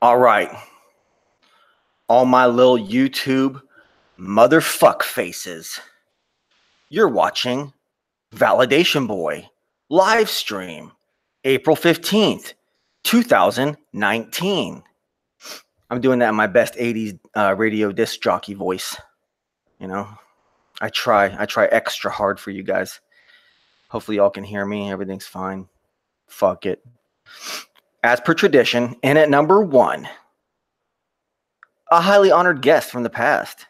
All right. All my little YouTube motherfuck faces. You're watching Validation Boy live stream April 15th, 2019. I'm doing that in my best 80s radio disc jockey voice. You know, I try extra hard for you guys. Hopefully y'all can hear me. Everything's fine. Fuck it. As per tradition, in at number 1, a highly honored guest from the past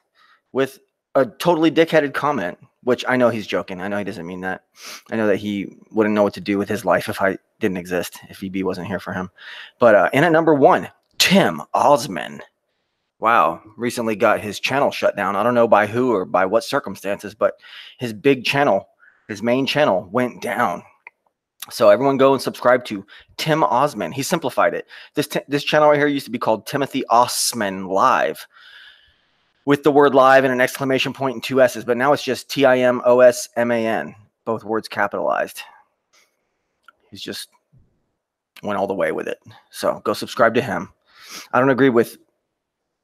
with a totally dickheaded comment, which I know he's joking. I know he doesn't mean that. I know that he wouldn't know what to do with his life if I didn't exist, if EB wasn't here for him. But in at number 1, Tim Osman. Wow, recently got his channel shut down. I don't know by who or by what circumstances, but his big channel, his main channel went down. So everyone go and subscribe to Tim Osman. He simplified it. This channel right here used to be called Timothy Osman Live, with the word live and an exclamation point and 2 S's, but now it's just TIMOSMAN, both words capitalized. He's just went all the way with it. So go subscribe to him. I don't agree with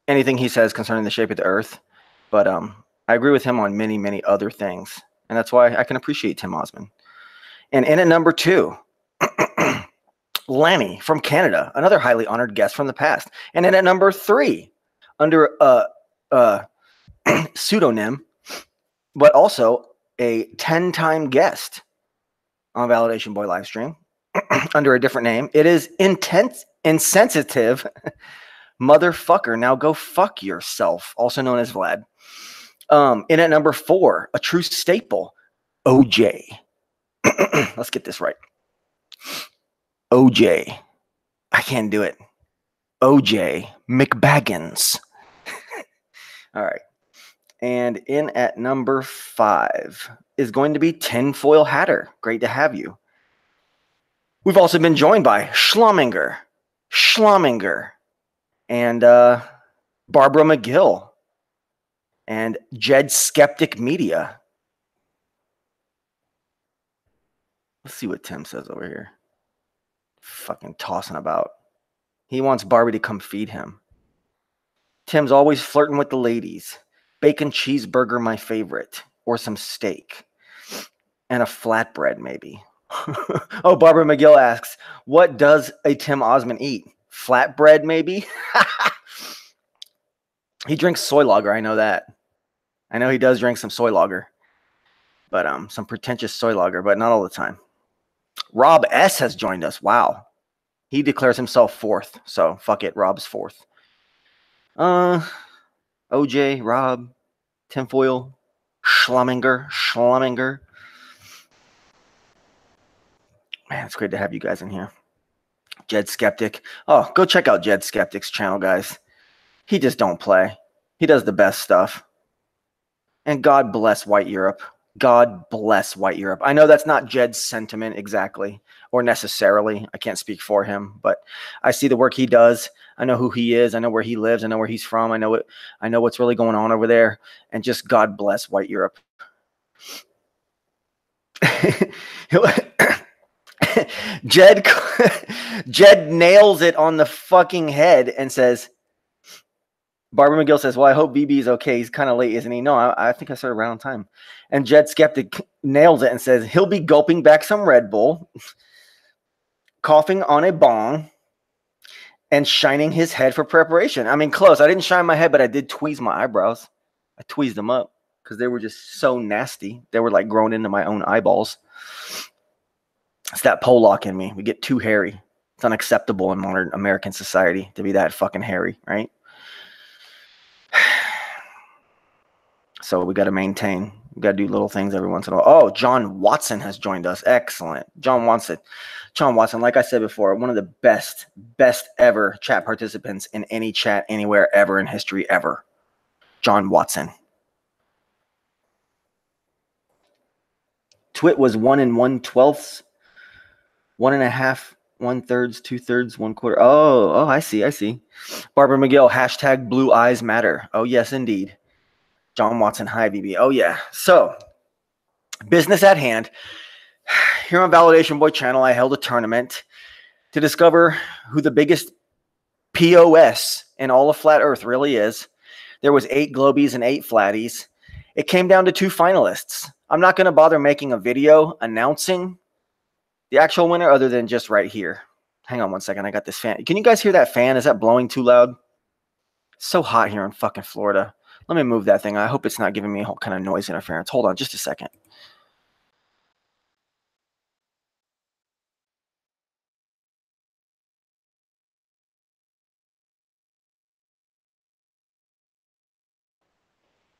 anything he says concerning the shape of the earth, but I agree with him on many, many other things. And that's why I can appreciate Tim Osman. And in at number 2, Lanny from Canada, another highly honored guest from the past. And in at number 3, under pseudonym, but also a 10-time guest on Validation Boy livestream under a different name. It is insensitive motherfucker. Now go fuck yourself, also known as Vlad. In at number 4, a true staple, OJ. Let's get this right. OJ. I can't do it. OJ McBaggins. All right. And in at number 5 is going to be Tinfoil Hatter. Great to have you. We've also been joined by Schlaminger, and Barbara McGill, and Jed Skeptic Media. Let's see what Tim says over here. Fucking tossing about. He wants Barbie to come feed him. Tim's always flirting with the ladies. Bacon cheeseburger, my favorite. Or some steak. And a flatbread, maybe. Oh, Barbara McGill asks, what does a Tim Osman eat? Flatbread, maybe? He drinks soy lager, I know that. I know he does drink some soy lager. But some pretentious soy lager, but not all the time. Rob S. has joined us. Wow. He declares himself 4th. So, fuck it. Rob's 4th. OJ, Rob, Tinfoil, Schlaminger. Man, it's great to have you guys in here. Jed Skeptic. Oh, go check out Jed Skeptic's channel, guys. He just don't play. He does the best stuff. And God bless white Europe. God bless white Europe. I know that's not Jed's sentiment exactly, or necessarily. I can't speak for him, but I see the work he does. I know who he is. I know where he lives. I know where he's from. I know what's really going on over there. And just God bless white Europe. Jed nails it on the fucking head and says, Barbara McGill says, well, I hope BB is okay. He's kind of late, isn't he? No, I think I started right on time. And Jed Skeptic nails it and says, he'll be gulping back some Red Bull, coughing on a bong, and shining his head for preparation. I mean, close. I didn't shine my head, but I did tweeze my eyebrows. I tweezed them up because they were just so nasty. They were like grown into my own eyeballs. It's that Pollock in me. We get too hairy. It's unacceptable in modern American society to be that fucking hairy, right? So we got to maintain. We got to do little things every once in a while. Oh, John Watson has joined us. Excellent. John Watson, like I said before, one of the best ever chat participants in any chat anywhere ever in history ever. John Watson. Twit was 1 1/12, 1 1/2, 1/3, 2/3, 1/4. Oh, I see. Barbara McGill, hashtag blue eyes matter. Oh, yes, indeed. John Watson, hi, BB. Oh, yeah. So, business at hand. Here on Validation Boy channel, I held a tournament to discover who the biggest POS in all of flat Earth really is. There was 8 globies and 8 flatties. It came down to 2 finalists. I'm not going to bother making a video announcing the actual winner other than just right here. Hang on one second. I got this fan. Can you guys hear that fan? Is that blowing too loud? It's so hot here in fucking Florida. Let me move that thing. I hope it's not giving me a whole kind of noise interference. Hold on just a second.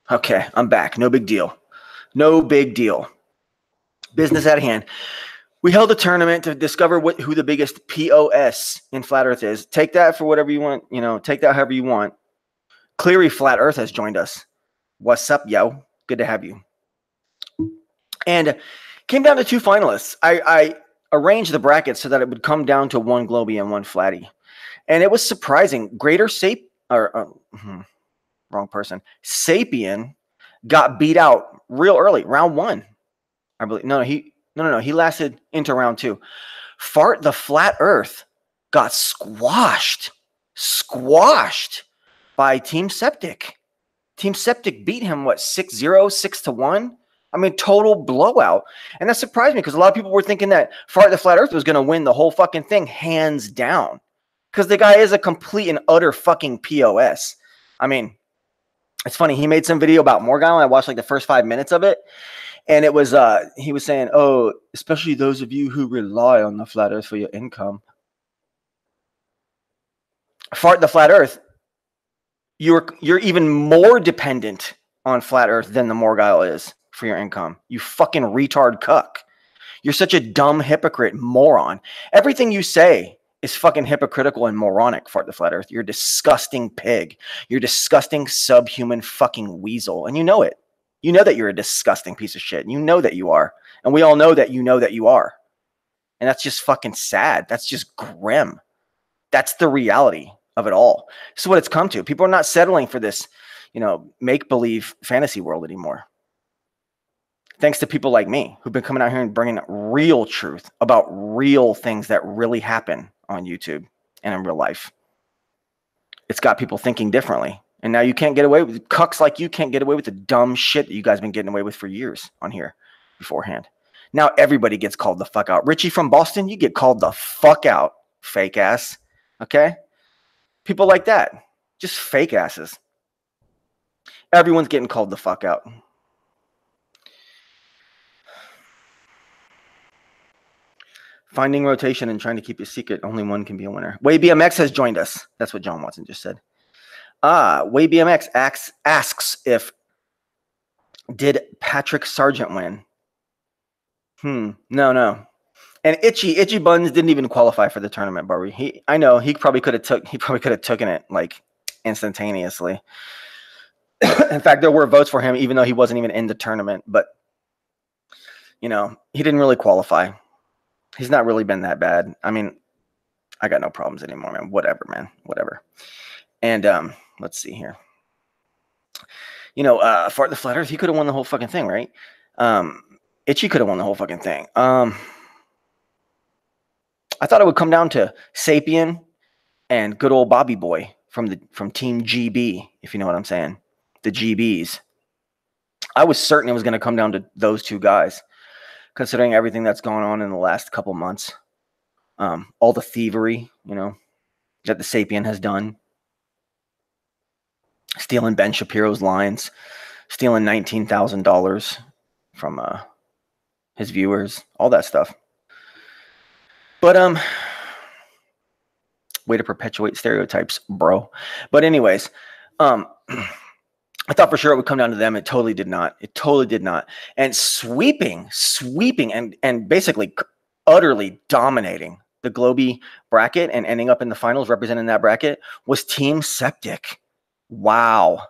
Okay, I'm back. No big deal. No big deal. Business at hand. We held a tournament to discover who the biggest POS in Flat Earth is. Take that for whatever you want. Take that however you want. Cleary Flat Earth has joined us. What's up, yo? Good to have you. And came down to 2 finalists. I arranged the brackets so that it would come down to 1 globie and 1 flatty. And it was surprising. Wrong person. Sapien got beat out real early, round 1. I believe. No, he lasted into round 2. Fart the Flat Earth got squashed by Team Septic. Team Septic beat him, 6-0, 6-1? I mean, total blowout. And that surprised me because a lot of people were thinking that Fart the Flat Earth was going to win the whole fucking thing, hands down. Because the guy is a complete and utter fucking POS. I mean, it's funny. He made some video about Morgile. I watched the first 5 minutes of it. And it was, he was saying, oh, especially those of you who rely on the Flat Earth for your income. Fart the Flat Earth, you're even more dependent on Flat Earth than the Morgile is for your income. You fucking retard cuck. You're such a dumb hypocrite moron. Everything you say is fucking hypocritical and moronic, Fart the Flat Earth. You're a disgusting pig. You're a disgusting subhuman fucking weasel. And you know it. You know that you're a disgusting piece of shit. You know that you are. And we all know that you are. And that's just fucking sad. That's just grim. That's the reality of it all. This is what it's come to. People are not settling for this, make-believe fantasy world anymore. Thanks to people like me who've been coming out here and bringing real truth about real things that really happen on YouTube and in real life. It's got people thinking differently. And now you can't get away with cucks like you can't get away with the dumb shit that you guys have been getting away with for years on here beforehand. Now everybody gets called the fuck out. Richie from Boston, you get called the fuck out, fake ass. Okay? People like that. Just fake asses. Everyone's getting called the fuck out. Finding rotation and trying to keep it secret. Only one can be a winner. Way BMX has joined us. That's what John Watson just said. Way BMX asks if did Patrick Sargent win? No. And Itchy Buns didn't even qualify for the tournament, Barbie. I know he probably could have taken it instantaneously. In fact, there were votes for him, even though he wasn't even in the tournament. But he didn't really qualify. He's not really been that bad. I mean, I got no problems anymore, man. Whatever. And let's see here. Fart the Flat Earth, he could have won the whole fucking thing, right? Itchy could have won the whole fucking thing. I thought it would come down to Sapien and good old Bobby Boy from Team GB, if you know what I'm saying. The GBs. I was certain it was going to come down to those 2 guys, considering everything that's gone on in the last couple months. All the thievery, that the Sapien has done. Stealing Ben Shapiro's lines. Stealing $19,000 from his viewers. All that stuff. But, way to perpetuate stereotypes, bro. But anyways, I thought for sure it would come down to them. It totally did not. And sweeping and basically utterly dominating the Globie bracket and ending up in the finals representing that bracket was Team Septic. Wow.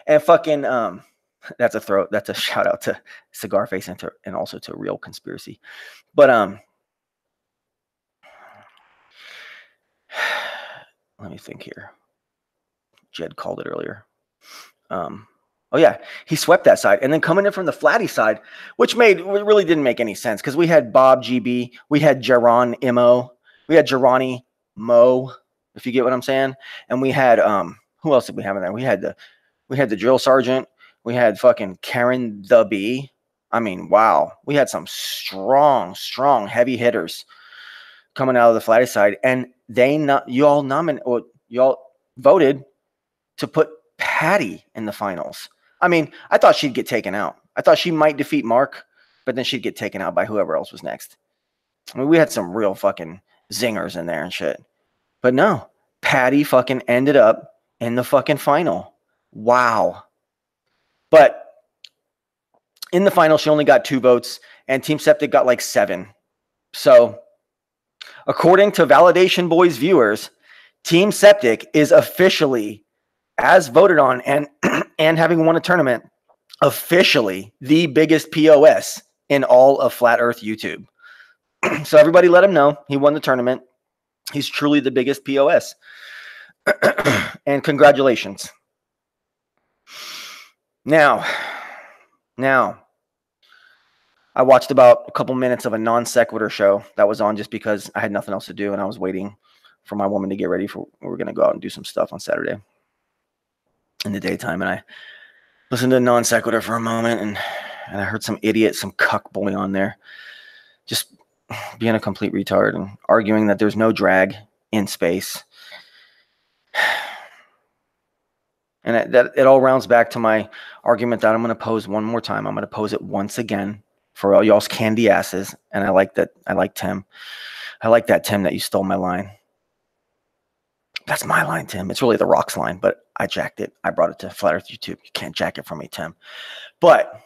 And fucking that's a shout out to Cigar Face and also to Real Conspiracy. But let me think here. Jed called it earlier. Oh yeah, he swept that side, and then coming in from the flatty side, which really didn't make any sense because we had Bob GB, we had Geronimo, we had Geronimo Mo, if you get what I'm saying, and we had who else did we have in there? We had the drill sergeant, we had fucking Karen the Bee. I mean, wow, we had some strong heavy hitters coming out of the flatty side, and y'all voted to put Patty in the finals. I mean, I thought she'd get taken out. I thought she might defeat Mark, but then she'd get taken out by whoever else was next. I mean, we had some real fucking zingers in there and shit. But no, Patty fucking ended up in the fucking final. Wow. But in the final, she only got 2 votes, and Team Septic got like 7. So, according to Validation Boys viewers, Team Septic is officially, as voted on and and having won a tournament, officially the biggest POS in all of Flat Earth YouTube. So everybody let him know he won the tournament. He's truly the biggest POS. And congratulations. Now, I watched about a couple minutes of a non sequitur show that was on just because I had nothing else to do and I was waiting for my woman to get ready for we were going to go out and do some stuff on Saturday in the daytime. And I listened to non sequitur for a moment, and I heard some idiot, some cuck boy on there just being a complete retard and arguing that there's no drag in space. And it all rounds back to my argument that I'm going to pose one more time. I'm going to pose it once again for all y'all's candy asses. And I like that. I like Tim. I like that, Tim, that you stole my line. That's my line, Tim. It's really the Rock's line, but I jacked it. I brought it to Flat Earth YouTube. You can't jack it from me, Tim. But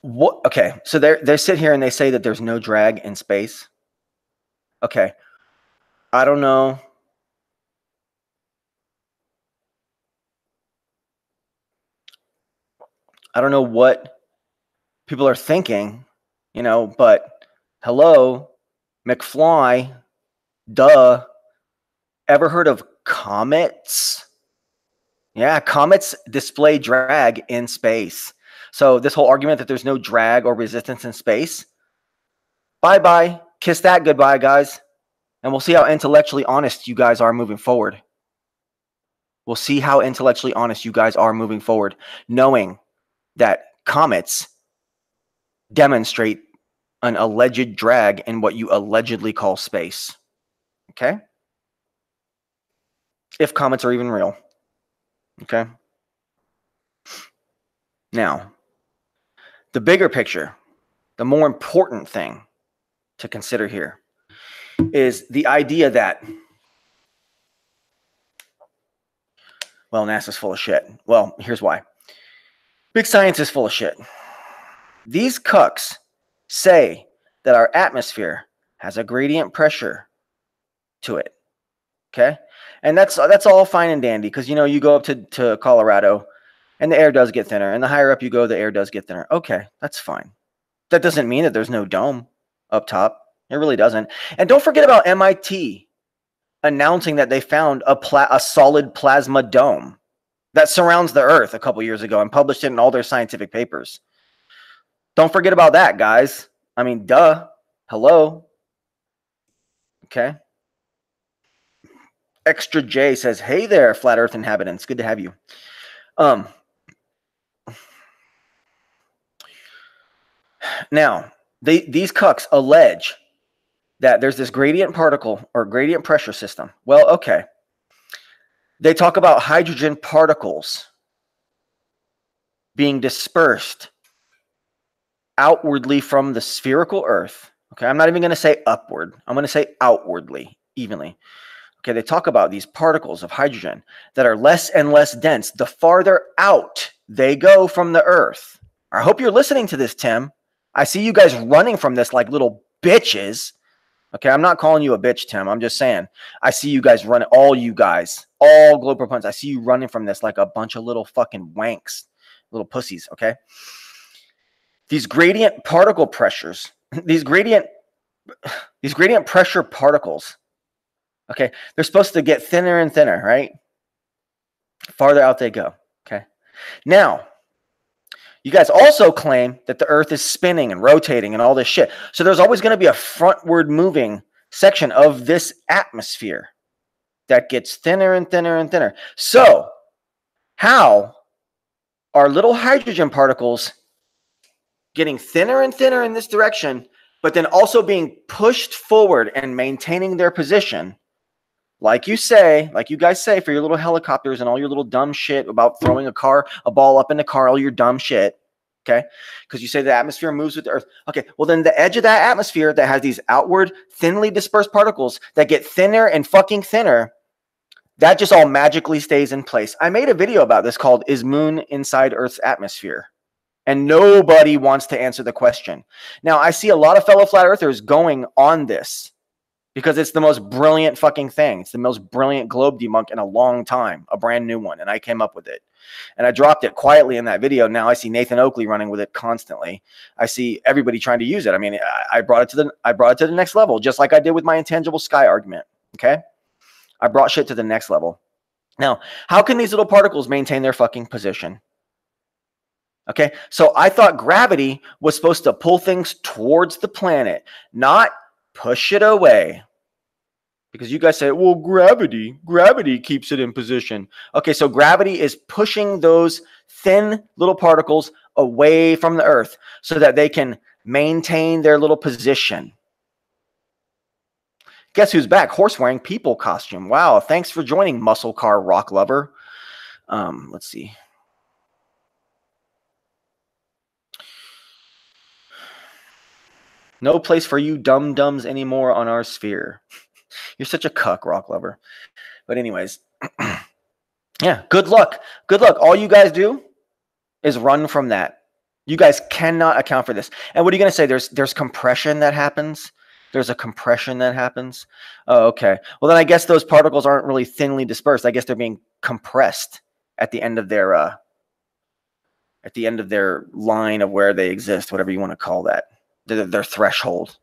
what? Okay, so they sit here and they say that there's no drag in space. Okay, I don't know. I don't know what people are thinking, but hello, McFly, duh. Ever heard of comets? Yeah, comets display drag in space. So this whole argument that there's no drag or resistance in space, bye-bye. Kiss that goodbye, guys. And we'll see how intellectually honest you guys are moving forward. We'll see how intellectually honest you guys are moving forward, knowing that comets demonstrate an alleged drag in what you allegedly call space. Okay? If comets are even real. Okay? Now, the bigger picture, the more important thing to consider here is the idea that, well, NASA's full of shit. Well, here's why. Big science is full of shit. These cucks say that our atmosphere has a gradient pressure to it. Okay? And that's all fine and dandy because, you go up to Colorado and the air does get thinner. And the higher up you go, the air does get thinner. Okay, that's fine. That doesn't mean that there's no dome up top. It really doesn't. And don't forget about MIT announcing that they found a solid plasma dome that surrounds the Earth a couple years ago and published it in all their scientific papers. Don't forget about that, guys. I mean, duh. Hello. Okay. Extra J says, hey there, Flat Earth inhabitants. Good to have you. Now, these cucks allege that there's this gradient particle or gradient pressure system. Well, okay. They talk about hydrogen particles being dispersed outwardly from the spherical Earth. Okay, I'm not even going to say upward. I'm going to say outwardly, evenly. Okay, they talk about these particles of hydrogen that are less and less dense the farther out they go from the Earth. I hope you're listening to this, Tim. I see you guys running from this like little bitches. Okay, I'm not calling you a bitch, Tim. I'm just saying. I see you guys running, all you guys, all globe proponents. I see you running from this like a bunch of little fucking wanks, little pussies, okay? These gradient particle pressures, these gradient pressure particles, Okay, they're supposed to get thinner and thinner, right? Farther out they go. Okay, now you guys also claim that the Earth is spinning and rotating and all this shit. So there's always going to be a frontward moving section of this atmosphere that gets thinner and thinner and thinner. So how are little hydrogen particles getting thinner and thinner in this direction, but then also being pushed forward and maintaining their position? Like you say, like you guys say for your little helicopters and all your little dumb shit about throwing a ball up in the car, all your dumb shit, okay? Because you say the atmosphere moves with the Earth. Okay, well then the edge of that atmosphere that has these outward, thinly dispersed particles that get thinner and fucking thinner, that just all magically stays in place. I made a video about this called "Is Moon Inside Earth's Atmosphere?" And nobody wants to answer the question. Now, I see a lot of fellow flat earthers going on this, because it's the most brilliant fucking thing. It's the most brilliant globe debunk in a long time, a brand new one, and I came up with it. And I dropped it quietly in that video. Now I see Nathan Oakley running with it constantly. I see everybody trying to use it. I mean, I brought it to the next level, just like I did with my intangible sky argument. Okay, I brought shit to the next level. Now, how can these little particles maintain their fucking position? Okay, so I thought gravity was supposed to pull things towards the planet, not push it away. Because you guys say, well, gravity keeps it in position. Okay, so gravity is pushing those thin little particles away from the Earth so that they can maintain their little position. Guess who's back? Horse wearing people costume. Wow, thanks for joining, muscle car rock lover. Let's see. No place for you dum-dums anymore on our sphere. You're such a cuck, rock lover. But anyways, yeah, good luck. Good luck. All you guys do is run from that. You guys cannot account for this. And what are you going to say? There's compression that happens? There's a compression that happens? Oh, okay. Well, then I guess those particles aren't really thinly dispersed. I guess they're being compressed at the end of their line of where they exist, whatever you want to call that. Their threshold,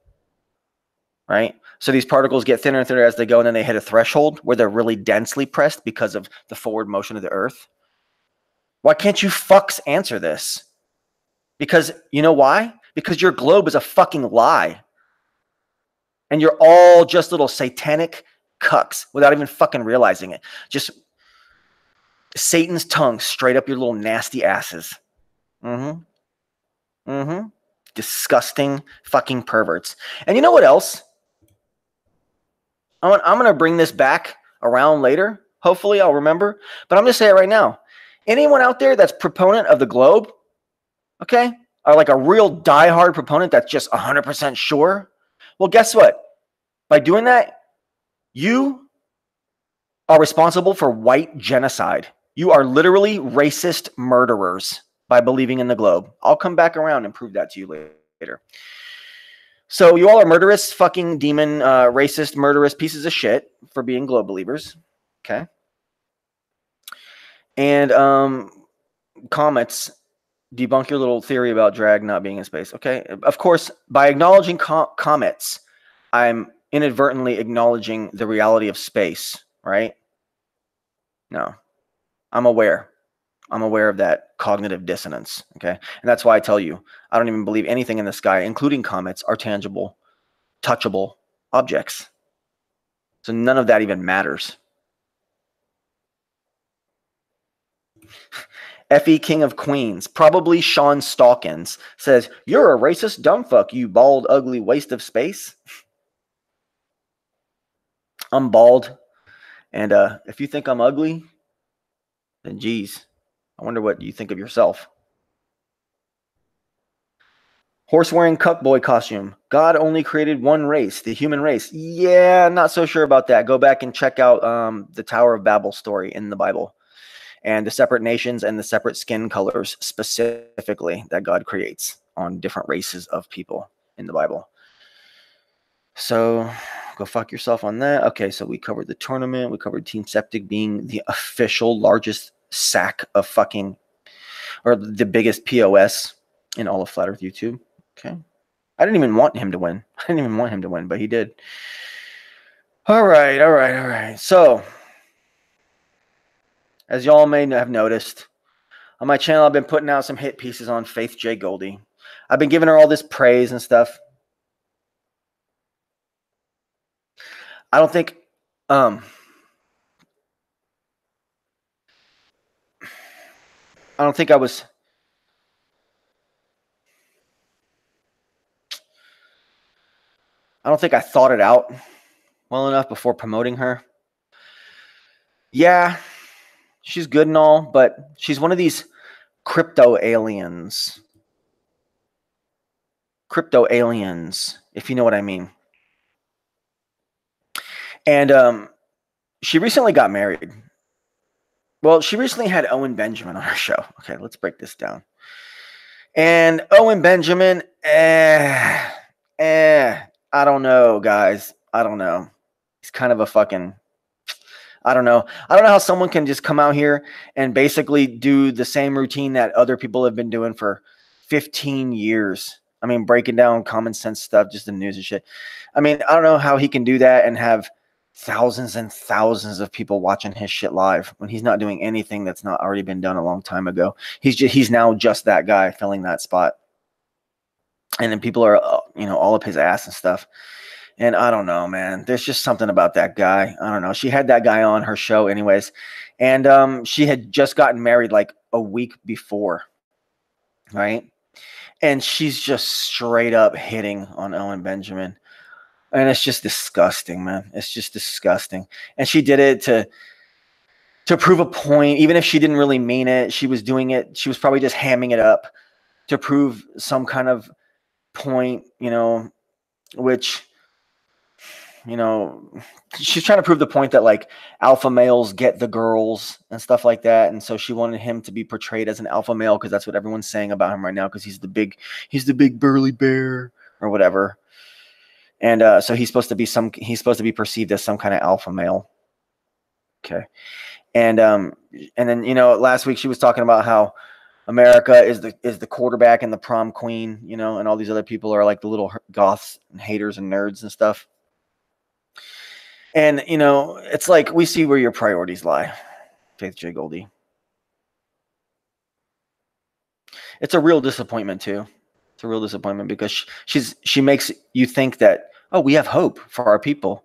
right? So these particles get thinner and thinner as they go, and then they hit a threshold where they're really densely pressed because of the forward motion of the Earth. Why can't you fucks answer this? Because you know why? Because your globe is a fucking lie. And you're all just little satanic cucks without even fucking realizing it. Just Satan's tongue straight up your little nasty asses. Disgusting fucking perverts. And you know what else? I'm going to bring this back around later. Hopefully I'll remember. But I'm going to say it right now. Anyone out there that's proponent of the globe, okay, or like a real diehard proponent that's just 100% sure, well, guess what? By doing that, you are responsible for white genocide. You are literally racist murderers by believing in the globe. I'll come back around and prove that to you later. So you all are murderous, fucking demon, racist, murderous pieces of shit for being globe believers. Okay. And comets, debunk your little theory about drag not being in space. Okay. Of course, by acknowledging comets, I'm inadvertently acknowledging the reality of space, right? No. I'm aware. I'm aware of that cognitive dissonance, okay? And that's why I tell you, I don't even believe anything in the sky, including comets, are tangible, touchable objects. So none of that even matters. F.E. King of Queens, probably Sean Stalkins, says, you're a racist dumbfuck, you bald, ugly waste of space. I'm bald, and if you think I'm ugly, then geez, I wonder what you think of yourself. Horse-wearing cuckboy costume. God only created one race, the human race. Yeah, not so sure about that. Go back and check out the Tower of Babel story in the Bible. And the separate nations and the separate skin colors specifically that God creates on different races of people in the Bible. So go fuck yourself on that. Okay, so we covered the tournament. We covered Team Septic being the official largest sack of fucking, or the biggest POS in all of Flat Earth YouTube. Okay. I didn't even want him to win. But he did. All right. So, as y'all may have noticed, on my channel, I've been putting out some hit pieces on Faith J. Goldie. I've been giving her all this praise and stuff. I don't think, um, I don't think I was. I don't think I thought it out well enough before promoting her. Yeah, she's good and all, but she's one of these crypto aliens. Crypto aliens, if you know what I mean. And she recently got married. Well, she recently had Owen Benjamin on her show. Okay, let's break this down. And Owen Benjamin, I don't know, guys. I don't know. He's kind of a fucking, I don't know. I don't know how someone can just come out here and basically do the same routine that other people have been doing for 15 years. I mean, breaking down common sense stuff, just the news and shit. I mean, I don't know how he can do that and have thousands and thousands of people watching his shit live when he's not doing anything that's not already been done a long time ago. He's now just that guy filling that spot. And then people are, all up his ass and stuff. And I don't know, man. There's just something about that guy. I don't know. She had that guy on her show anyways. And she had just gotten married like a week before, right? And she's just straight up hitting on Owen Benjamin. And it's just disgusting, man. It's just disgusting. And she did it to prove a point. Even if she didn't really mean it, she was doing it. She was probably just hamming it up to prove some kind of point, which, she's trying to prove the point that like alpha males get the girls and stuff like that. And so she wanted him to be portrayed as an alpha male because that's what everyone's saying about him right now, because he's the big burly bear or whatever. And so he's supposed to be perceived as some kind of alpha male. Okay. And then last week she was talking about how America is the quarterback and the prom queen, and all these other people are like the little goths and haters and nerds and stuff. And it's like we see where your priorities lie, Faith J. Goldie. It's a real disappointment too. It's a real disappointment because she makes you think that, oh, we have hope for our people.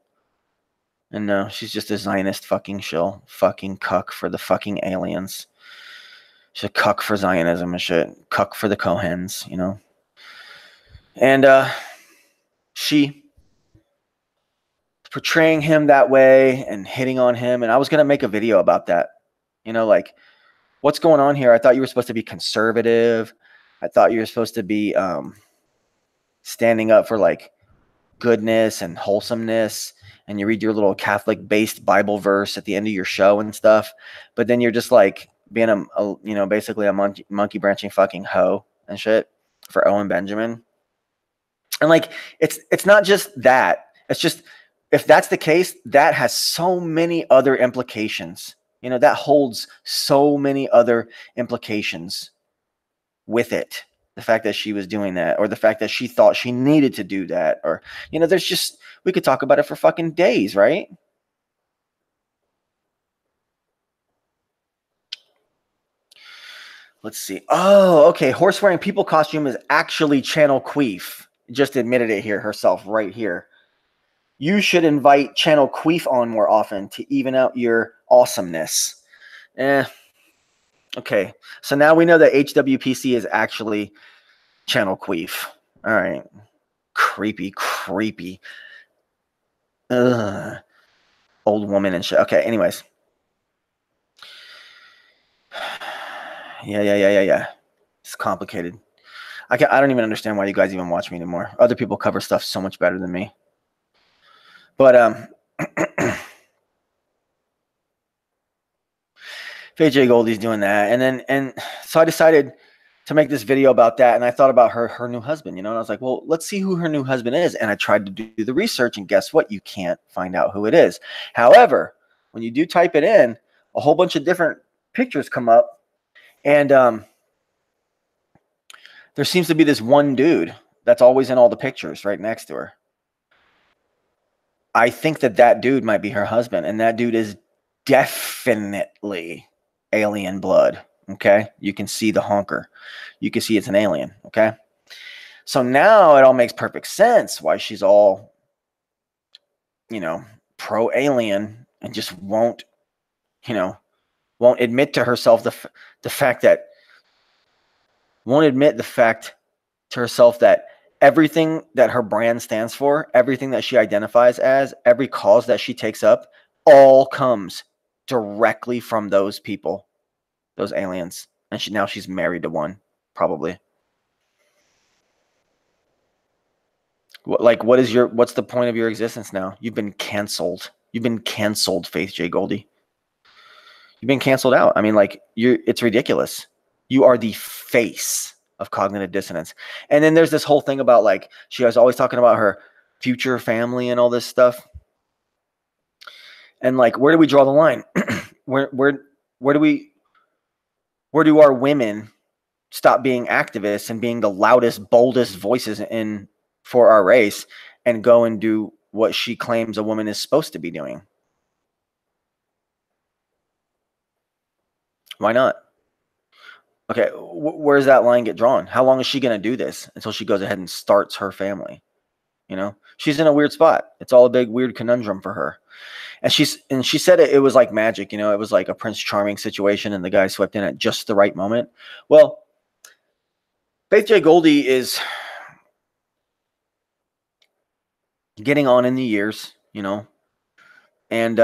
And no, she's just a Zionist fucking shill, fucking cuck for the fucking aliens. She's a cuck for Zionism and shit. Cuck for the Cohens, And she portraying him that way and hitting on him. And I was going to make a video about that. Like, what's going on here? I thought you were supposed to be conservative. I thought you were supposed to be standing up for like goodness and wholesomeness. And you read your little Catholic-based Bible verse at the end of your show and stuff. But then you're just like being basically a monkey branching fucking hoe and shit for Owen Benjamin. And like, it's not just that. It's just, if that's the case, that has so many other implications. That holds so many other implications with it. The fact that she was doing that, or the fact that she thought she needed to do that, or, there's just, we could talk about it for fucking days, right? Let's see. Oh, okay. Horse wearing people costume is actually Channel Queef. Just admitted it here herself right here. You should invite Channel Queef on more often to even out your awesomeness. Okay. So now we know that HWPC is actually Channel Queef. All right. Creepy. Ugh. Old woman and shit. Okay. Anyways. Yeah. It's complicated. I don't even understand why you guys even watch me anymore. Other people cover stuff so much better than me. But J. Goldie's doing that, and so I decided to make this video about that, and I thought about her new husband, and I was like, well, let's see who her new husband is, and I tried to do the research, and guess what? You can't find out who it is. However, when you do type it in, a whole bunch of different pictures come up, and there seems to be this one dude that's always in all the pictures right next to her. I think that dude might be her husband, and that dude is definitely alien blood. Okay, you can see the honker. You can see it's an alien. Okay, so now it all makes perfect sense why she's all, pro alien and just won't admit to herself the fact that won't admit the fact to herself that everything that her brand stands for, everything that she identifies as, every cause that she takes up, all comes directly from those people, those aliens. And now she's married to one, probably. What's the point of your existence now? You've been canceled. You've been canceled, Faith J. Goldie. You've been canceled out. I mean, it's ridiculous. You are the face of cognitive dissonance. And then there's this whole thing about she was always talking about her future family and all this stuff. And where do we draw the line? where do our women stop being activists and being the loudest, boldest voices for our race and go and do what she claims a woman is supposed to be doing? Why not? Okay, where does that line get drawn? How long is she going to do this until she goes ahead and starts her family? She's in a weird spot. It's all a big weird conundrum for her. And she said it was like magic. It was like a Prince Charming situation, and the guy swept in at just the right moment. Well, Faith J. Goldie is getting on in the years, and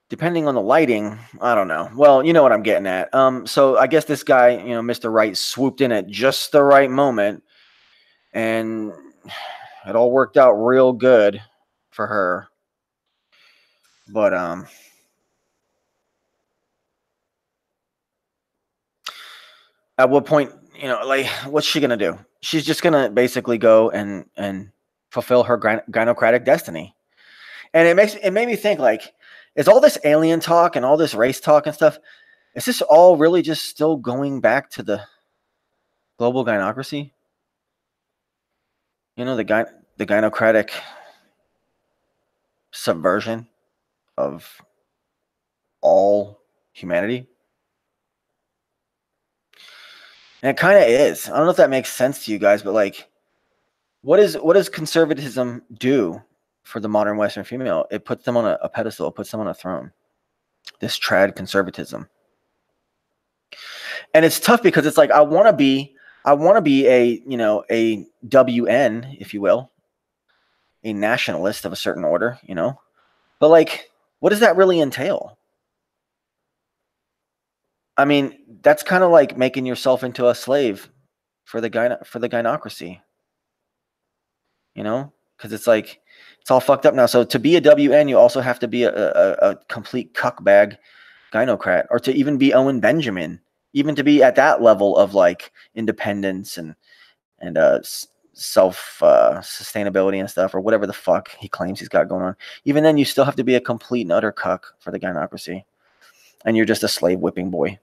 depending on the lighting, I don't know. Well, you know what I'm getting at. So I guess this guy, Mr. Right, swooped in at just the right moment, and it all worked out real good for her. But at what point, what's she gonna do? She's just gonna basically go and fulfill her gynocratic destiny. And it made me think, is all this alien talk and all this race talk and stuff, is this all really just still going back to the global gynocracy? The gynocratic subversion of all humanity. And it kind of is. I don't know if that makes sense to you guys, but what does conservatism do for the modern Western female? It puts them on a pedestal. It puts them on a throne. This trad conservatism. And it's tough because it's I want to be a WN, if you will, a nationalist of a certain order, but what does that really entail? I mean, that's kind of like making yourself into a slave for the gynocracy, because it's it's all fucked up now. So to be a WN, you also have to be a complete cuckbag gynocrat, or to even be Owen Benjamin, even to be at that level of independence and self sustainability and stuff, or whatever the fuck he claims he's got going on. Even then, you still have to be a complete and utter cuck for the gynocracy, and you're just a slave whipping boy.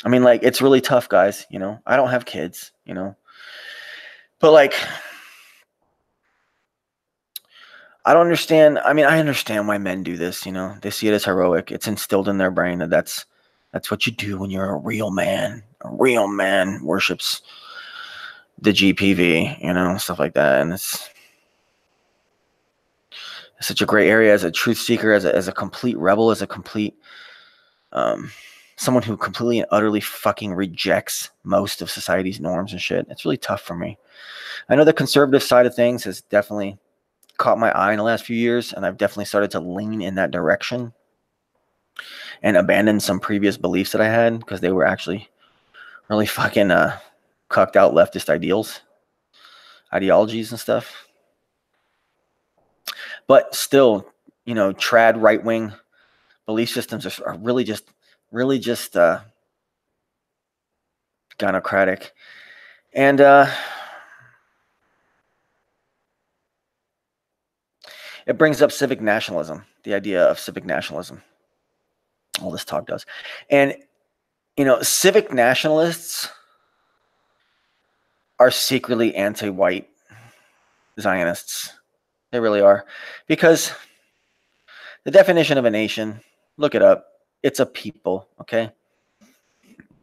I mean, it's really tough, guys. I don't have kids, but I don't understand. I mean, I understand why men do this. They see it as heroic. It's instilled in their brain that that's what you do when you're a real man. A real man worships the GPV, stuff like that. And it's such a gray area as a truth seeker, as a complete rebel, as a complete someone who completely and utterly fucking rejects most of society's norms and shit. It's really tough for me. I know the conservative side of things has definitely caught my eye in the last few years, and I've definitely started to lean in that direction and abandon some previous beliefs that I had because they were actually really fucking cucked out leftist ideologies and stuff. But still, trad right-wing belief systems are really just gynocratic. And it brings up civic nationalism, the idea of civic nationalism. All this talk does. And, civic nationalists are secretly anti-white Zionists. They really are. Because the definition of a nation, look it up, it's a people, okay?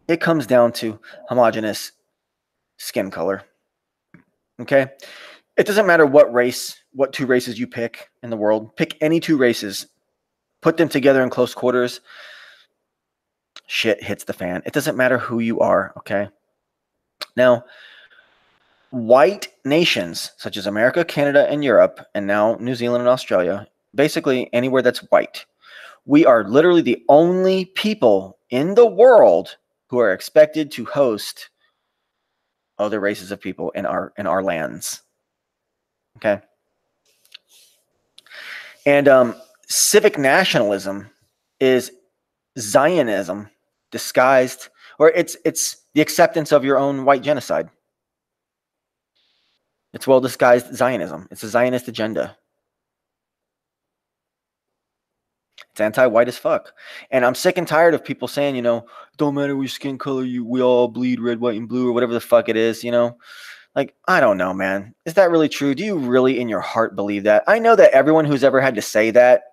It comes down to homogeneous skin color, okay? It doesn't matter what race, what two races you pick in the world. Pick any two races, put them together in close quarters, shit hits the fan. It doesn't matter who you are, okay? Now, white nations such as America, Canada, and Europe, and now New Zealand and Australia, basically anywhere that's white, we are literally the only people in the world who are expected to host other races of people in our lands. Okay? And civic nationalism is Zionism disguised, or it's the acceptance of your own white genocide. It's well disguised Zionism. It's a Zionist agenda. It's anti-white as fuck. And I'm sick and tired of people saying, don't matter what skin color, we all bleed red, white, and blue, or whatever the fuck it is, Like, I don't know, man. Is that really true? Do you really in your heart believe that? I know that everyone who's ever had to say that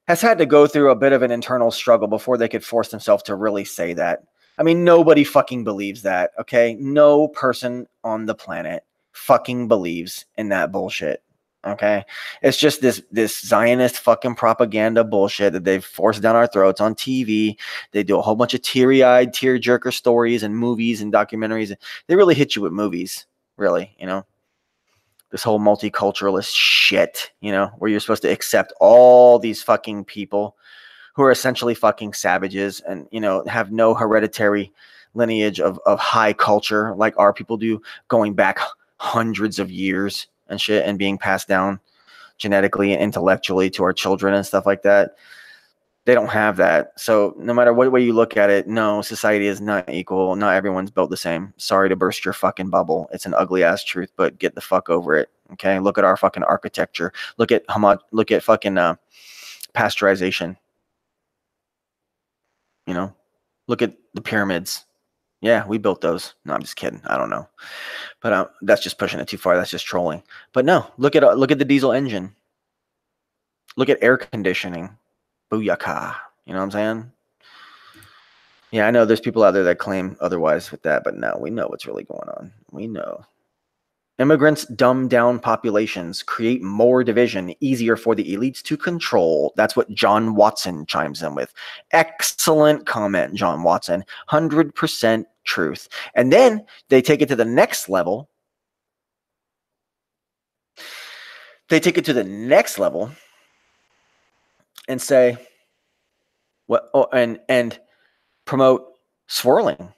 has had to go through a bit of an internal struggle before they could force themselves to really say that. I mean, nobody fucking believes that, okay? No person on the planet fucking believes in that bullshit, okay? It's just this Zionist fucking propaganda bullshit that they've forced down our throats on TV. They do a whole bunch of teary-eyed, tear-jerker stories and movies and documentaries. They really hit you with movies, really, this whole multiculturalist shit, where you're supposed to accept all these fucking people who are essentially fucking savages and, have no hereditary lineage of high culture like our people do, going back hundreds of years and shit and being passed down genetically and intellectually to our children and stuff like that. They don't have that. So no matter what way you look at it, no, society is not equal. Not everyone's built the same. Sorry to burst your fucking bubble. It's an ugly ass truth, but get the fuck over it. Okay. Look at our fucking architecture. Look at fucking pasteurization. Look at the pyramids. Yeah, we built those. No, I'm just kidding. I don't know. But that's just pushing it too far. That's just trolling. But no, look at the diesel engine. Look at air conditioning. Booyaka. You know what I'm saying? Yeah, I know there's people out there that claim otherwise with that, but no, we know what's really going on. We know. Immigrants dumb down populations, create more division, easier for the elites to control. That's what John Watson chimes in with. Excellent comment, John Watson. 100% truth. And then they take it to the next level. They take it to the next level and say, and promote swirling,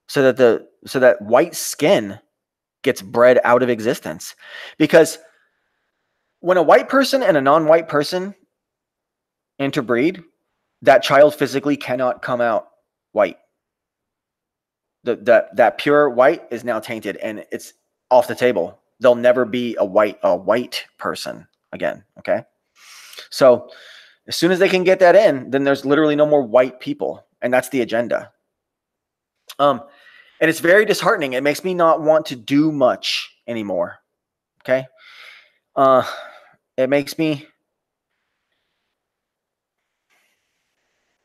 so that white skin gets bred out of existence. Because when a white person and a non-white person interbreed, that child physically cannot come out white. That pure white is now tainted and it's off the table. There'll never be a white person again. Okay. So as soon as they can get that in, then there's literally no more white people. And that's the agenda. And it's very disheartening. It makes me not want to do much anymore. Okay. It makes me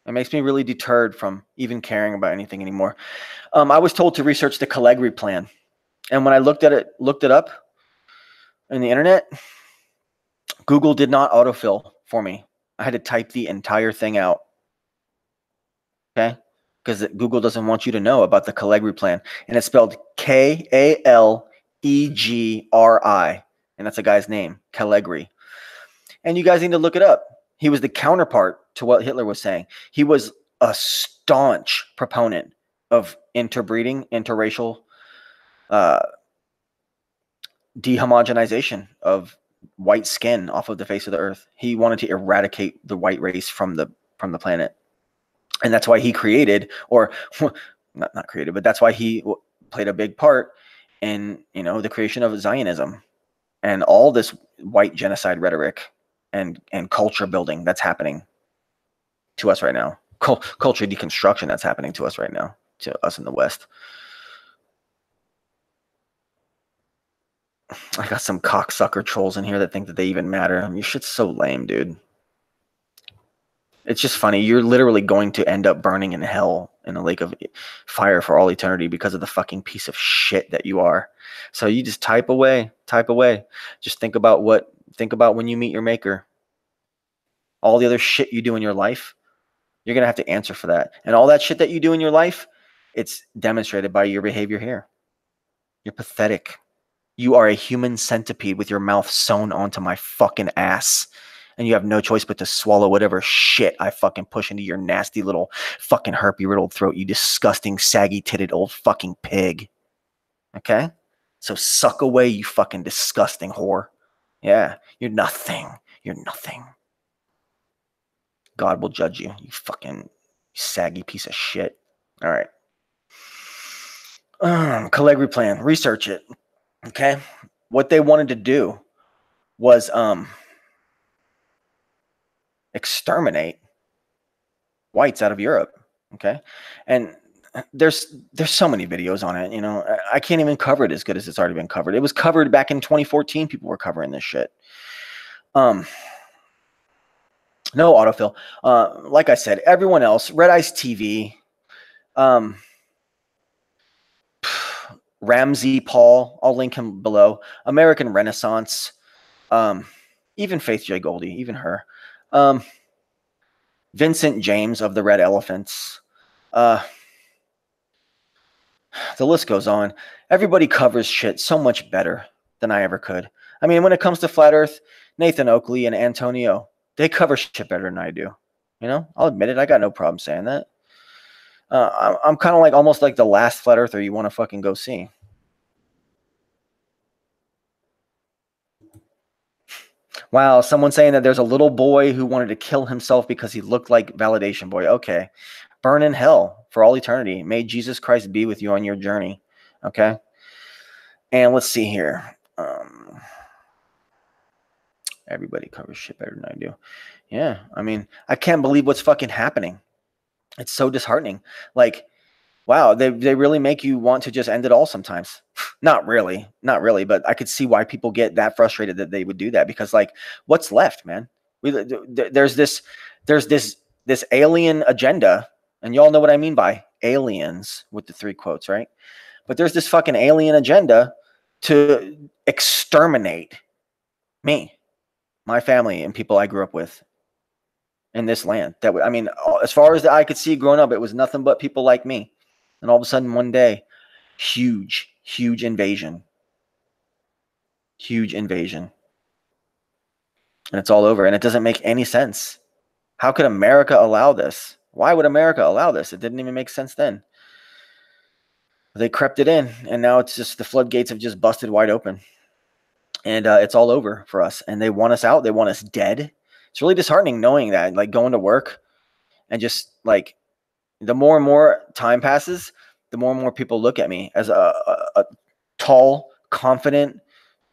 really deterred from even caring about anything anymore. I was told to research the Callegri plan. And when I looked it up in the internet, Google did not autofill for me. I had to type the entire thing out. Okay? Because Google doesn't want you to know about the Callegri plan. And it's spelled Kallegri. And that's a guy's name, Callegri. And you guys need to look it up. He was the counterpart to what Hitler was saying. He was a staunch proponent of interbreeding, interracial dehomogenization of white skin off of the face of the earth. He wanted to eradicate the white race from the planet. And that's why he created, or not created, but that's why he played a big part in, the creation of Zionism and all this white genocide rhetoric and culture building that's happening to us right now. Culture deconstruction that's happening to us right now, to us in the West. I got some cocksucker trolls in here that think that they even matter. I mean, your shit's so lame, dude. It's just funny. You're literally going to end up burning in hell in a lake of fire for all eternity because of the fucking piece of shit that you are. So you just type away. Just think about when you meet your maker. All the other shit you do in your life, you're going to have to answer for that. And all that shit that you do in your life, it's demonstrated by your behavior here. You're pathetic. You are a human centipede with your mouth sewn onto my fucking ass. And you have no choice but to swallow whatever shit I fucking push into your nasty little fucking herpy-riddled throat, you disgusting, saggy-titted old fucking pig. Okay? So suck away, you fucking disgusting whore. Yeah, you're nothing. You're nothing. God will judge you, you fucking saggy piece of shit. All right. Callegri plan. Research it. Okay? What they wanted to do was exterminate whites out of Europe. Okay. And there's so many videos on it. You know, I can't even cover it as good as it's already been covered. It was covered back in 2014. People were covering this shit. No autofill. Like I said, everyone else, Red Ice TV, Ramzpaul, I'll link him below. American Renaissance, even Faith J. Goldie, even her. Vincent James of the Red Elephants. The list goes on. Everybody covers shit so much better than I ever could. I mean, when it comes to Flat Earth, Nathan Oakley and Antonio, they cover shit better than I do. You know, I'll admit it. I got no problem saying that. I'm kind of like almost like the last Flat Earther you want to fucking go see. Wow, someone saying that there's a little boy who wanted to kill himself because he looked like Validation Boy. Okay. Burn in hell for all eternity. May Jesus Christ be with you on your journey. Okay. And let's see here. Everybody covers shit better than I do. Yeah. I mean, I can't believe what's fucking happening. It's so disheartening. Like, wow, they really make you want to just end it all sometimes. Not really, but I could see why people get that frustrated that they would do that, because like, what's left, man? There's this alien agenda, and y'all know what I mean by aliens with the 3 quotes, right? But there's this fucking alien agenda to exterminate me, my family, and people I grew up with in this land. That I mean, as far as the eye could see growing up, it was nothing but people like me. And all of a sudden, one day, huge invasion. Huge invasion. And it's all over. And it doesn't make any sense. How could America allow this? Why would America allow this? It didn't even make sense then. They crept it in. And now it's just the floodgates have just busted wide open. And it's all over for us. And they want us out. They want us dead. It's really disheartening knowing that. Like going to work and just like the more and more time passes, the more and more people look at me as a tall, confident,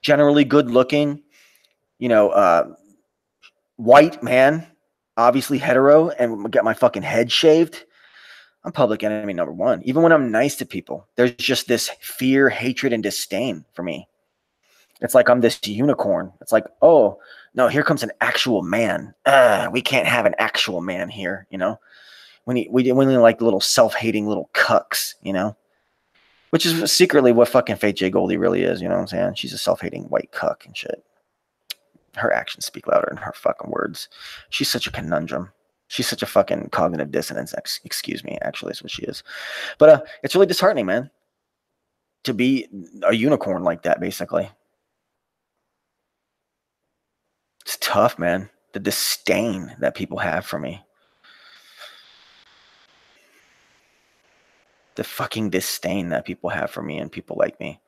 generally good-looking, white man, obviously hetero, and get my fucking head shaved. I'm public enemy number 1. Even when I'm nice to people, there's just this fear, hatred, and disdain for me. It's like I'm this unicorn. It's like, oh, no, here comes an actual man. We can't have an actual man here, you know? We like little self-hating little cucks, you know? Which is secretly what fucking Faith J. Goldie really is, you know what I'm saying? She's a self-hating white cuck and shit. Her actions speak louder than her fucking words. She's such a conundrum. She's such a fucking cognitive dissonance. Excuse me, actually, is what she is. But it's really disheartening, man, to be a unicorn like that, basically. It's tough, man. The disdain that people have for me. The fucking disdain that people have for me and people like me.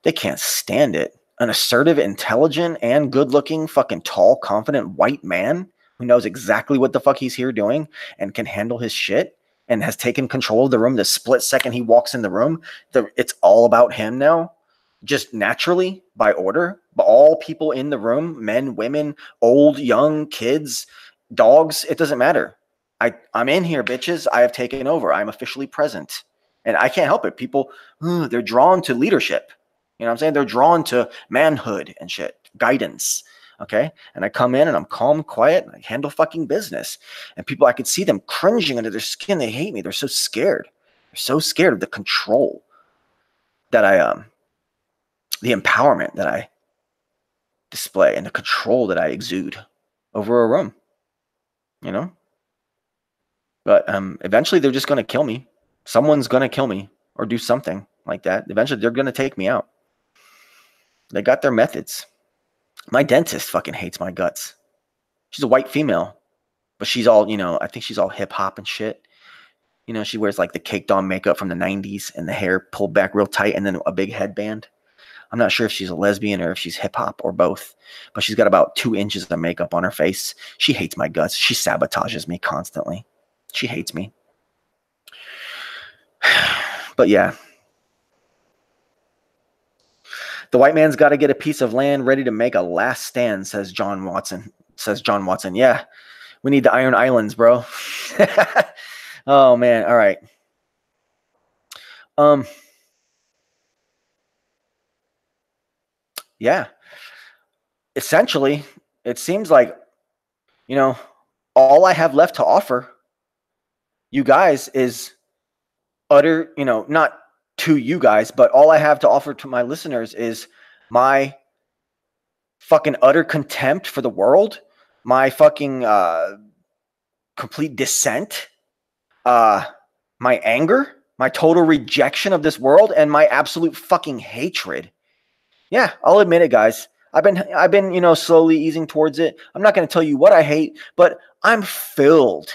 They can't stand it. An assertive, intelligent, and good-looking, fucking tall, confident white man who knows exactly what the fuck he's here doing and can handle his shit and has taken control of the room the split second he walks in the room. It's all about him now, just naturally, by order. But all people in the room, men, women, old, young, kids, dogs, it doesn't matter. I'm in here, bitches. I have taken over. I'm officially present. And I can't help it. People, they're drawn to leadership. You know what I'm saying? They're drawn to manhood and shit, guidance. Okay. And I come in and I'm calm, quiet, and I handle fucking business. And people, I could see them cringing under their skin. They hate me. They're so scared. They're so scared of the control that the empowerment that I display and the control that I exude over a room, you know? But eventually they're just going to kill me. Someone's going to kill me or do something like that. Eventually they're going to take me out. They got their methods. My dentist fucking hates my guts. She's a white female, but she's all, I think she's all hip hop and shit. She wears like the caked on makeup from the 90s and the hair pulled back real tight and then a big headband. I'm not sure if she's a lesbian or if she's hip hop or both, but she's got about 2 inches of makeup on her face. She hates my guts. She sabotages me constantly. She hates me. But yeah. The white man's got to get a piece of land ready to make a last stand, says John Watson. Yeah, we need the Iron Islands, bro. Oh, man. All right. Yeah. Essentially, it seems like, all I have left to offer you guys is utter, not to you guys, but all I have to offer to my listeners is my fucking utter contempt for the world, my fucking complete dissent, my anger, my total rejection of this world, and my absolute fucking hatred. Yeah, I'll admit it, guys. I've been, slowly easing towards it. I'm not going to tell you what I hate, but I'm filled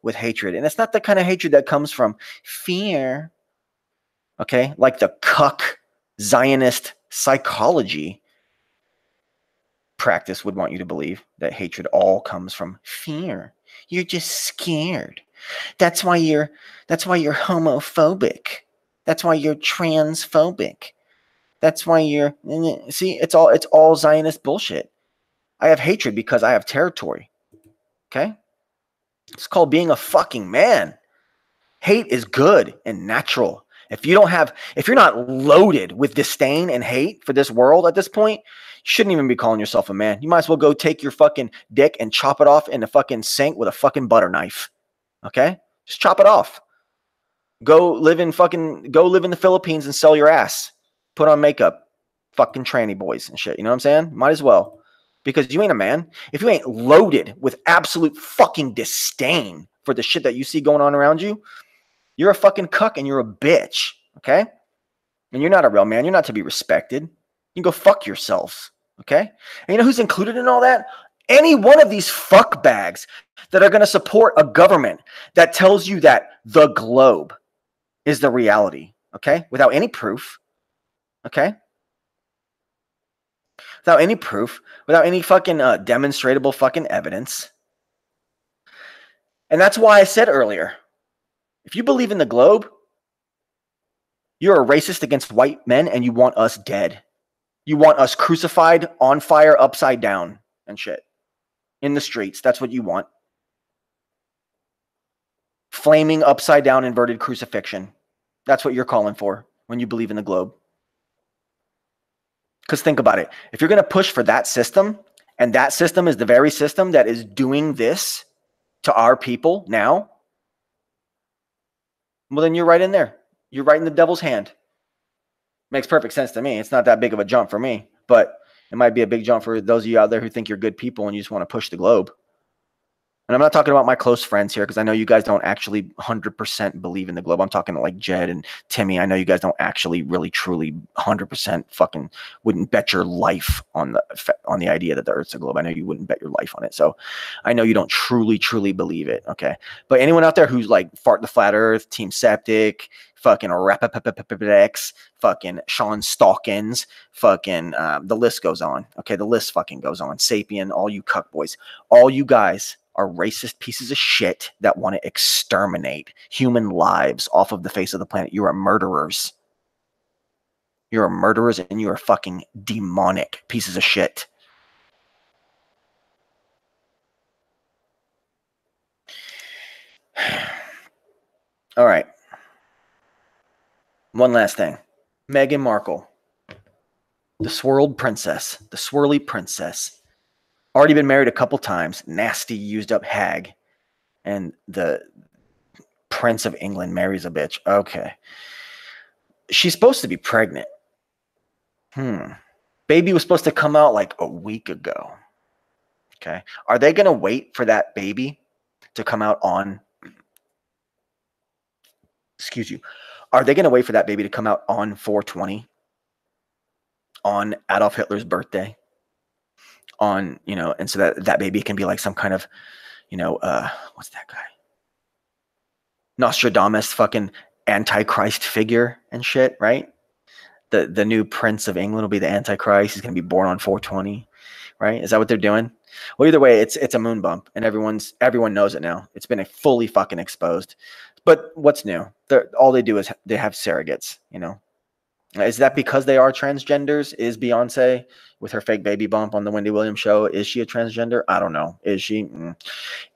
with hatred. And it's not the kind of hatred that comes from fear. Okay? Like the Cuck Zionist psychology practice would want you to believe, that hatred all comes from fear. You're just scared. That's why you're homophobic. That's why you're transphobic. That's why see, it's all Zionist bullshit. I have hatred because I have territory. Okay? It's called being a fucking man. Hate is good and natural. If you're not loaded with disdain and hate for this world at this point, you shouldn't even be calling yourself a man. You might as well go take your fucking dick and chop it off in the fucking sink with a fucking butter knife. Okay? Just chop it off. Go live in the Philippines and sell your ass. Put on makeup. Fucking tranny boys and shit. You know what I'm saying? Might as well. Because you ain't a man. If you ain't loaded with absolute fucking disdain for the shit that you see going on around you, you're a fucking cuck and you're a bitch. Okay? And you're not a real man. You're not to be respected. You can go fuck yourselves. Okay? And you know who's included in all that? Any one of these fuck bags that are going to support a government that tells you that the globe is the reality. Okay? Without any proof. Okay? Without any proof. Without any fucking demonstrable fucking evidence. And that's why I said earlier, if you believe in the globe, you're a racist against white men and you want us dead. You want us crucified, on fire, upside down and shit. In the streets. That's what you want. Flaming, upside down, inverted crucifixion. That's what you're calling for when you believe in the globe. Because think about it. If you're going to push for that system, and that system is the very system that is doing this to our people now, well, then you're right in there. You're right in the devil's hand. Makes perfect sense to me. It's not that big of a jump for me, but it might be a big jump for those of you out there who think you're good people and you just want to push the globe. And I'm not talking about my close friends here because I know you guys don't actually 100% believe in the globe. I'm talking to like Jed and Timmy. I know you guys don't actually really truly 100% fucking wouldn't bet your life on the idea that the Earth's a globe. I know you wouldn't bet your life on it. So I know you don't truly believe it. Okay. But anyone out there who's like Fart the Flat Earth, Team Septic, fucking Rapapapapapax, fucking Sean Stalkins, fucking the list goes on. Okay. The list fucking goes on. Sapien, all you cuck boys, all you guys are racist pieces of shit that want to exterminate human lives off of the face of the planet. You are murderers. You're murderers and you are fucking demonic pieces of shit. All right. One last thing. Meghan Markle, the swirled princess, the swirly princess, already been married a couple times, nasty, used up hag, and the Prince of England marries a bitch. Okay. She's supposed to be pregnant. Baby was supposed to come out like a week ago. Okay. Are they going to wait for that baby to come out on, excuse you, are they going to wait for that baby to come out on 420? On Adolf Hitler's birthday? On, you know, and so that baby can be like some kind of, you know, what's that guy? Nostradamus fucking Antichrist figure and shit, right? The new Prince of England will be the Antichrist. He's going to be born on 420, right? Is that what they're doing? Well, either way, it's a moon bump, and everyone knows it now. It's been fully fucking exposed. But what's new? All they do is they have surrogates, you know. Is that because they are transgenders? Is Beyonce with her fake baby bump on the Wendy Williams show? Is she a transgender? I don't know. Is she?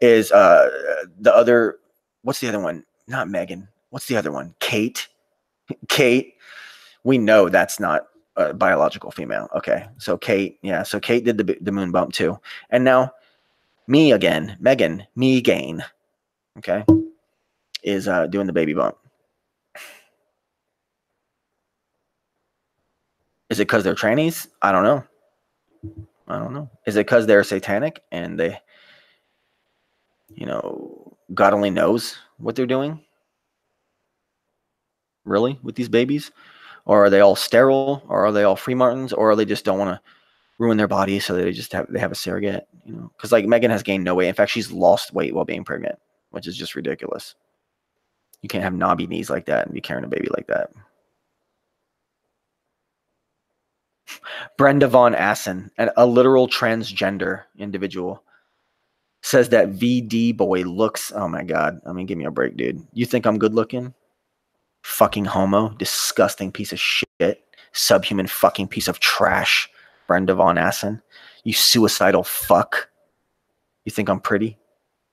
Is the other? What's the other one? Not Megan. What's the other one? Kate. Kate. We know that's not a biological female. Okay, so Kate, yeah, so Kate did the moon bump too, and now me again, Megan, okay, is doing the baby bump. Is it because they're trannies? I don't know. Is it because they're satanic and they, you know, God only knows what they're doing? Really, with these babies? Or are they all sterile? Or are they all free martins? Or they just don't want to ruin their body, so they have a surrogate, you know? Because like Megan has gained no weight. In fact, she's lost weight while being pregnant, which is just ridiculous. You can't have knobby knees like that and be carrying a baby like that. Brenda Von Assen, a literal transgender individual, says that VD boy looks, oh my God. I mean, give me a break, dude. You think I'm good looking? Fucking homo. Disgusting piece of shit. Subhuman fucking piece of trash. Brenda Von Assen. You suicidal fuck. You think I'm pretty?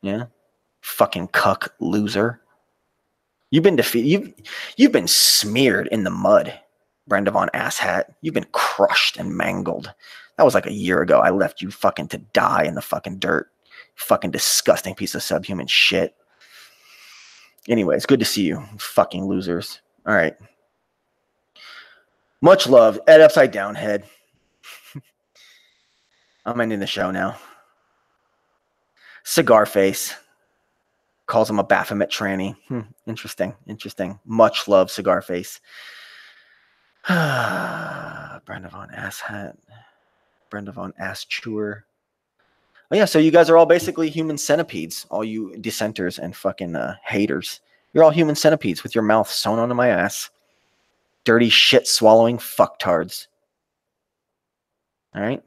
Yeah? Fucking cuck loser. You've been defeated. You've been smeared in the mud, Brenda Von Asshat. You've been crushed and mangled. That was like a year ago. I left you fucking to die in the fucking dirt. Fucking disgusting piece of subhuman shit. Anyway, it's good to see you, fucking losers. All right. Much love. Ed Upside Down Head. I'm ending the show now. Cigar Face. Calls him a Baphomet tranny. Interesting. Much love, Cigar Face. Brenda Von Asshat. Brenda Von Ass Chewer. Oh yeah, so you guys are all basically human centipedes. All you dissenters and fucking haters. You're all human centipedes with your mouth sewn onto my ass. Dirty shit swallowing fucktards. All right?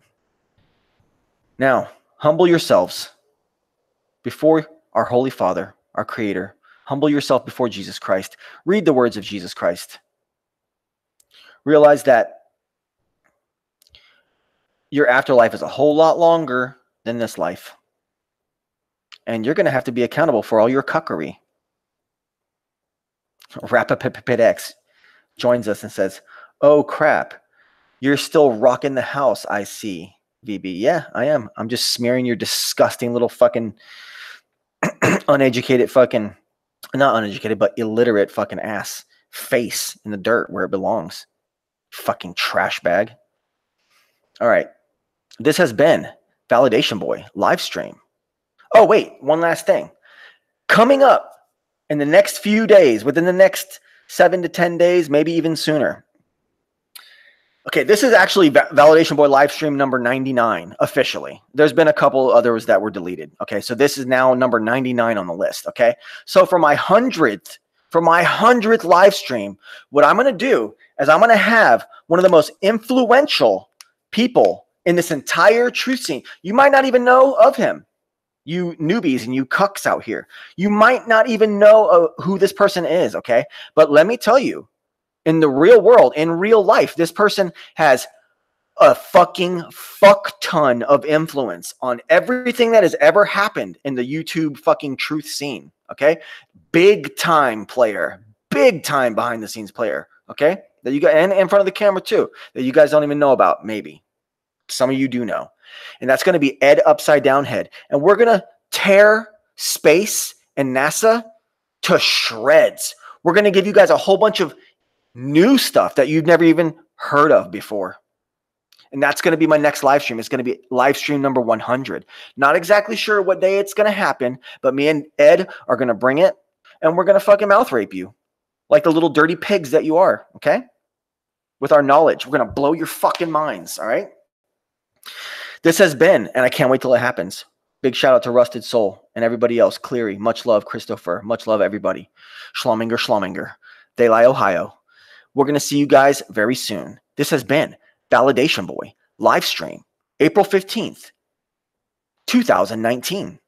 Now, humble yourselves before our Holy Father, our Creator. Humble yourself before Jesus Christ. Read the words of Jesus Christ. Realize that your afterlife is a whole lot longer than this life. And you're going to have to be accountable for all your cuckery. Rapapipix joins us and says, oh crap, you're still rocking the house, I see, VB. Yeah, I am. I'm just smearing your disgusting little fucking uneducated fucking, not uneducated, but illiterate fucking ass face in the dirt where it belongs. Fucking trash bag. All right. This has been Validation Boy live stream. Oh, wait, one last thing. Coming up in the next few days, within the next 7 to 10 days, maybe even sooner. Okay, this is actually Validation Boy live stream number 99 officially. There's been a couple others that were deleted. Okay, so this is now number 99 on the list. Okay, so for my 100th live stream, what I'm going to do is I'm going to have one of the most influential people in this entire truth scene. You might not even know of him. You newbies and you cucks out here. You might not even know who this person is, okay? But let me tell you, in the real world, in real life, this person has a fucking fuck ton of influence on everything that has ever happened in the YouTube fucking truth scene, okay? Big time player. Big time behind the scenes player, okay? that you got, and in front of the camera too, that you guys don't even know about, maybe. Some of you do know. And that's going to be Ed Upside Down Head. And we're going to tear space and NASA to shreds. We're going to give you guys a whole bunch of new stuff that you've never even heard of before. And that's going to be my next live stream. It's going to be live stream number 100. Not exactly sure what day it's going to happen, but me and Ed are going to bring it, and we're going to fucking mouth rape you like the little dirty pigs that you are, okay? With our knowledge. We're going to blow your fucking minds, all right? This has been, and I can't wait till it happens. Big shout out to Rusted Soul and everybody else. Cleary, much love, Christopher. Much love, everybody. Schlumminger. Daylight, Ohio. We're going to see you guys very soon. This has been Validation Boy live stream, April 15th, 2019.